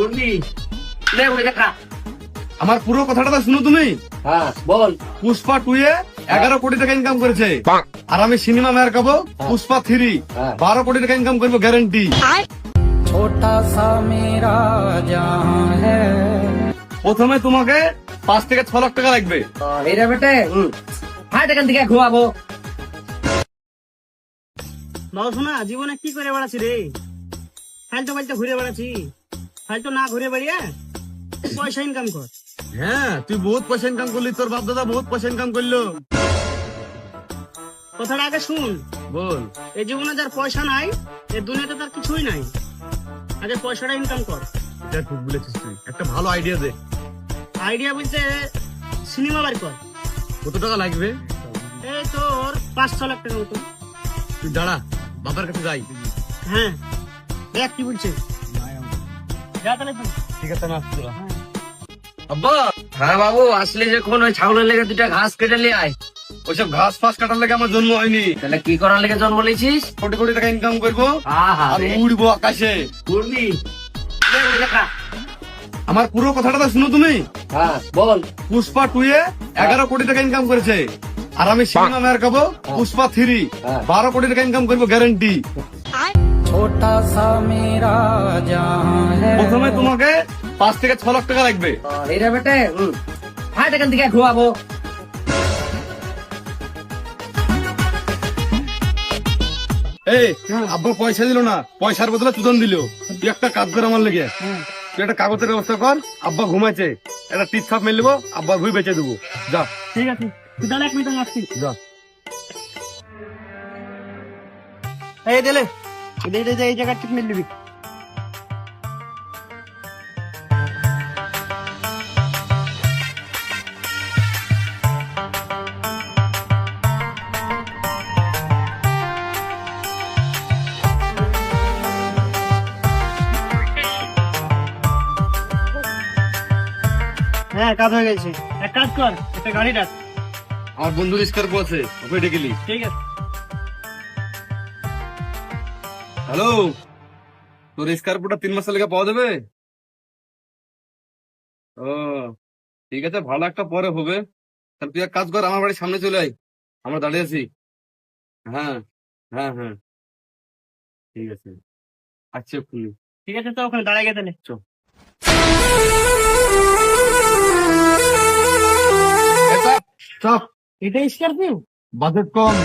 করবি লে ওই দেখা। আমার পুরো কথাটা তো শুনো তুমি। হ্যাঁ বল। পুষ্পা 2 এ 11 কোটি টাকা ইনকাম করেছে, আর আমি সিনেমা মেয়ার খাবো পুষ্পা 3 12 কোটি টাকা ইনকাম করবো গ্যারান্টি। छोटा सा मेरा जहां है। প্রথমে তোমাকে 5 থেকে 6 লাখ টাকা লাগবে। এরা বেটে হাট এখান থেকে ঘুমাবো। বাবা শোনা, জীবনে কি করে বেড়াচ্ছি রে? ফাইলতো ফাইলতো ঘুরে বেড়াচ্ছি। ফাইলতো না ঘুরে বেড়িয়ে পয়সা ইনকাম কর। হ্যাঁ, তুই বহুত পয়সা ইনকাম করলি, তোর বাপ দাদা বহুত পয়সা ইনকাম করলো। কথাটা আগে শুন। বল। এই জীবনে যার পয়সা নাই, এই দুনিয়াতে তার কিছুই নাই। আগে পয়সাটা ইনকাম কর। এটা ঠিক বলেছিস তুই। একটা ভালো আইডিয়া দে। আইডিয়া বলতে সিনেমা বার কর। কত টাকা লাগবে? এই তোর 5-6 লাখ টাকা মতো। তুই দাঁড়া, বাবার কাছে যাই। হ্যাঁ দেখ কি বলছে। যা তাহলে তুই। ঠিক আছে, আমি আসছি। আব্বা। হ্যাঁ বাবু, আসলে যখন ওই ছাগলের লেগে 2টা ঘাস কেটে নিয়ে আয়। ওইসব ঘাস ফাস কাটার লেগে আমার জন্ম হয়নি। তাহলে কি করার লেগে জন্ম নিয়েছিস? কোটি কোটি টাকা ইনকাম করবো আর উড়বো আকাশে। করবি লে ওই দেখা। আমার পুরো কথাটা তো শুনো তুমি। হ্যাঁ বল। পুষ্পা 2 এ 11 কোটি টাকা ইনকাম করেছে, আর আমি সিনেমা মেয়ার খাবো পুষ্পা 3 12 কোটি টাকা ইনকাম করবো গ্যারান্টি। छोटा सा मेरा जहां है। প্রথমে তোমাকে 5 থেকে 6 লাখ টাকা লাগবে। এরা বেটে হাট এখান থেকে ঘুমাবো। এই আব্বা পয়সা দিল না, পয়সার বদলে চুদন দিল। তুই একটা কাজ কর আমার লেগে, তুই একটা কাগজের ব্যবস্থা কর। আব্বা ঘুমাইছে, একটা টিপ ছাপ মেরে নেবো, আব্বা ভুই বেঁচে দেবো। যা। ঠিক আছে, তুই তাহলে 1 মিনিট আসছি। যা। এই দিলে এই জায়গা টিপ মেরে নিবি। হ্যাঁ কাজ হয়ে গেছে। এক কাজ কর, একটা গাড়ি ডাক। আমার বন্ধুর স্কার্পো আছে, ওকে ডেকেলি। ঠিক আছে। হ্যালো, তোর স্কার্পোটা 3 মাসের লেগে পাওয়া যাবে? ও ঠিক আছে, ভালো একটা পরে হবে। তাহলে তুই এক কাজ কর, আমার বাড়ির সামনে চলে আয়, আমরা দাঁড়িয়ে আছি। হ্যাঁ হ্যাঁ হ্যাঁ, ঠিক আছে। আচ্ছা এক্ষুনি। ঠিক আছে, তো ওখানে দাঁড়াই গেছে। চো। চাপ, এটা স্করপিও। বাজেট কম।